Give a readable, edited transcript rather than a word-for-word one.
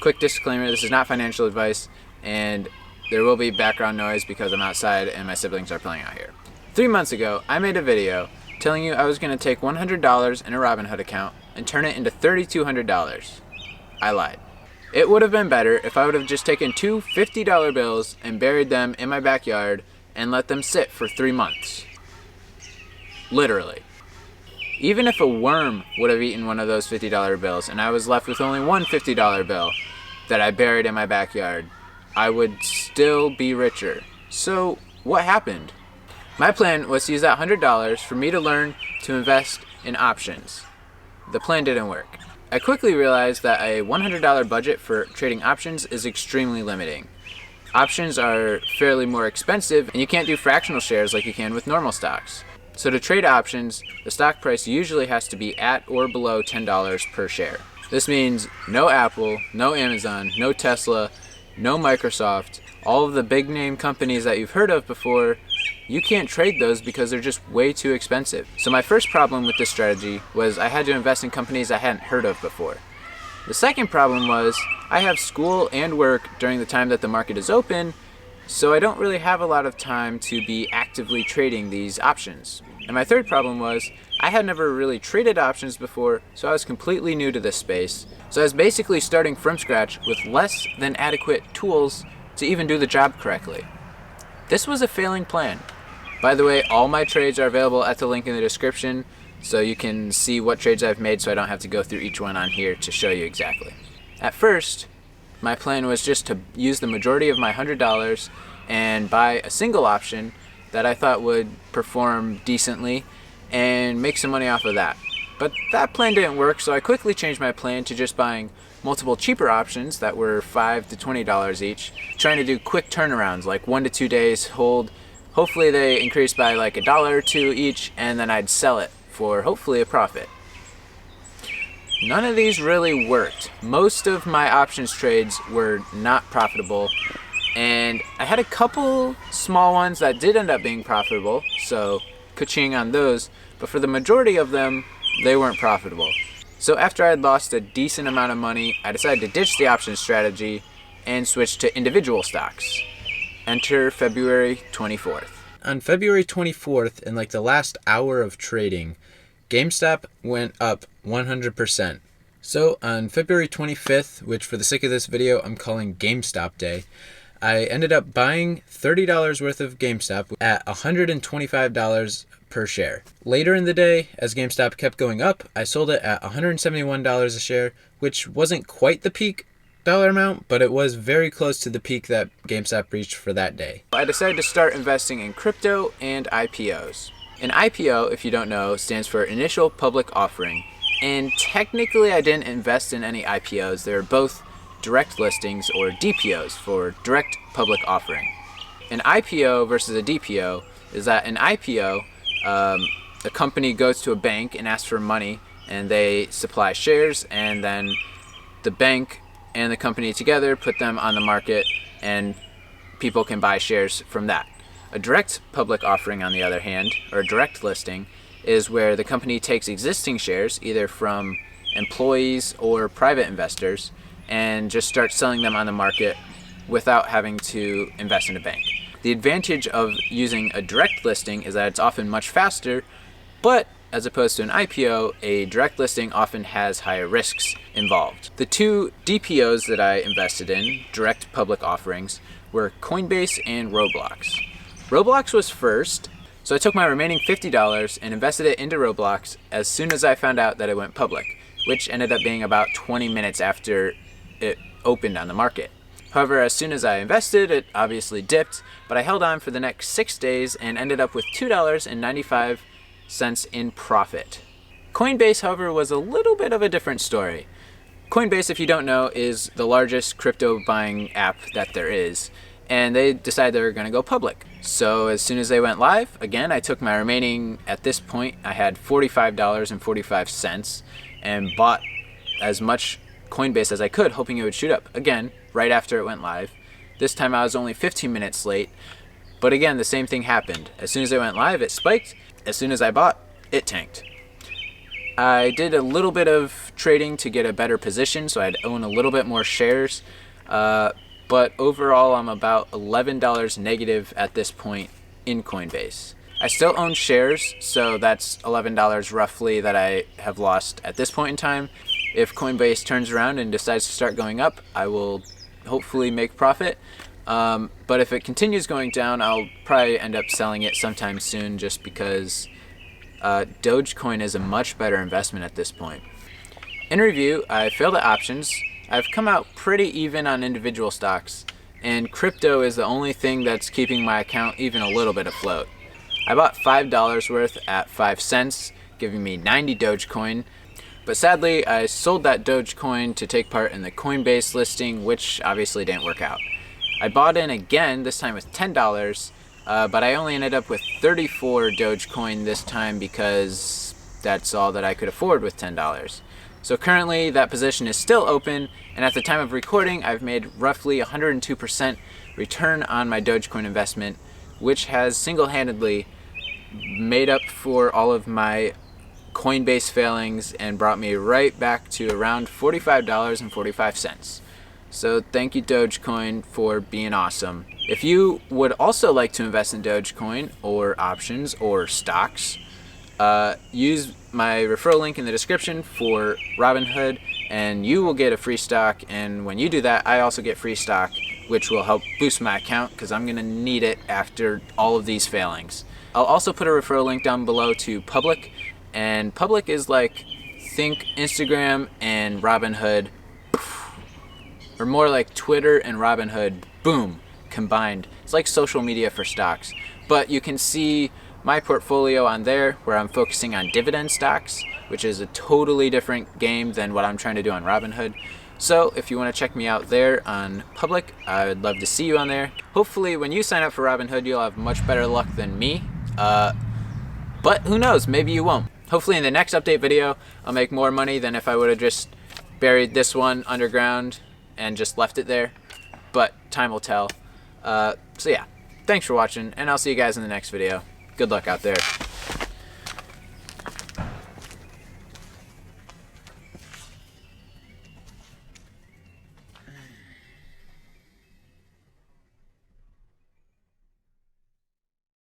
Quick disclaimer, this is not financial advice, and there will be background noise because I'm outside and my siblings are playing out here. 3 months ago, I made a video telling you I was going to take $100 in a Robinhood account and turn it into $3,200. I lied. It would have been better if I would have just taken two $50 bills and buried them in my backyard and let them sit for 3 months. Literally. Even if a worm would have eaten one of those $50 bills and I was left with only one $50 bill that I buried in my backyard, I would still be richer. So what happened? My plan was to use that $100 for me to learn to invest in options. The plan didn't work. I quickly realized that a $100 budget for trading options is extremely limiting. Options are fairly more expensive and you can't do fractional shares like you can with normal stocks. So to trade options, the stock price usually has to be at or below $10 per share. This means no Apple, no Amazon, no Tesla, no Microsoft, all of the big name companies that you've heard of before. You can't trade those because they're just way too expensive. So my first problem with this strategy was I had to invest in companies I hadn't heard of before. The second problem was I have school and work during the time that the market is open, so I don't really have a lot of time to be actively trading these options. And my third problem was I had never really traded options before, so I was completely new to this space. So I was basically starting from scratch with less than adequate tools to even do the job correctly. This was a failing plan. By the way, all my trades are available at the link in the description, so you can see what trades I've made so I don't have to go through each one on here to show you exactly. At first, my plan was just to use the majority of my $100 and buy a single option that I thought would perform decently and make some money off of that. But that plan didn't work, so I quickly changed my plan to just buying multiple cheaper options that were $5 to $20 each, trying to do quick turnarounds like 1 to 2 days hold. Hopefully they increased by like $1 or $2 each, and then I'd sell it for hopefully a profit. None of these really worked. Most of my options trades were not profitable, and I had a couple small ones that did end up being profitable, so ka-ching on those, but for the majority of them, they weren't profitable. So after I had lost a decent amount of money, I decided to ditch the options strategy and switch to individual stocks. Enter February 24th. On February 24th, in like the last hour of trading, Gamestop went up 100%. So on February 25th, which for the sake of this video I'm calling GameStop Day, I ended up buying $30 worth of GameStop at $125 per share. Later in the day, as GameStop kept going up, I sold it at $171 a share, which wasn't quite the peak dollar amount, but it was very close to the peak that GameStop reached for that day. I decided to start investing in crypto and IPOs. An IPO, if you don't know, stands for Initial Public Offering. And technically I didn't invest in any IPOs. They're both direct listings, or DPOs, for Direct Public Offering. An IPO versus a DPO is that an IPO, a company goes to a bank and asks for money, and they supply shares, and then the bank and the company together put them on the market, and people can buy shares from that. A direct public offering, on the other hand, or a direct listing, is where the company takes existing shares, either from employees or private investors, and just starts selling them on the market without having to invest in a bank. The advantage of using a direct listing is that it's often much faster, but as opposed to an IPO, a direct listing often has higher risks involved. The two DPOs that I invested in, direct public offerings, were Coinbase and Roblox. Roblox was first, so I took my remaining $50 and invested it into Roblox as soon as I found out that it went public, which ended up being about 20 minutes after it opened on the market. However, as soon as I invested, it obviously dipped, but I held on for the next 6 days and ended up with $2.95 in profit. Coinbase, however, was a little bit of a different story. Coinbase, if you don't know, is the largest crypto buying app that there is, and they decided they were going to go public. So as soon as they went live, again, I took my remaining, at this point, I had $45.45 and bought as much Coinbase as I could, hoping it would shoot up. Again, right after it went live. This time I was only 15 minutes late, but again, the same thing happened. As soon as it went live, it spiked. As soon as I bought, it tanked. I did a little bit of trading to get a better position, so I'd own a little bit more shares. But overall, I'm about $11 negative at this point in Coinbase. I still own shares, so that's $11 roughly that I have lost at this point in time. If Coinbase turns around and decides to start going up, I will hopefully make profit. But if it continues going down, I'll probably end up selling it sometime soon, just because Dogecoin is a much better investment at this point. In review, I failed at options. I've come out pretty even on individual stocks, and crypto is the only thing that's keeping my account even a little bit afloat. I bought $5 worth at 5 cents, giving me 90 Dogecoin, but sadly I sold that Dogecoin to take part in the Coinbase listing, which obviously didn't work out. I bought in again, this time with $10, but I only ended up with 34 Dogecoin this time because that's all that I could afford with $10. So currently that position is still open, and at the time of recording I've made roughly 102% return on my Dogecoin investment, which has single-handedly made up for all of my Coinbase failings and brought me right back to around $45.45. So thank you Dogecoin for being awesome. If you would also like to invest in Dogecoin or options or stocks, use my referral link in the description for Robinhood and you will get a free stock, and when you do that I also get free stock, which will help boost my account because I'm gonna need it after all of these failings. I'll also put a referral link down below to Public, and Public is like, think Instagram and Robinhood, or more like Twitter and Robinhood, boom, combined. It's like social media for stocks, but you can see my portfolio on there where I'm focusing on dividend stocks, which is a totally different game than what I'm trying to do on Robinhood. So if you want to check me out there on Public, I would love to see you on there. Hopefully when you sign up for Robinhood, you'll have much better luck than me. But who knows, maybe you won't. Hopefully in the next update video, I'll make more money than if I would have just buried this one underground and just left it there. But time will tell. So yeah, thanks for watching, and I'll see you guys in the next video. Good luck out there.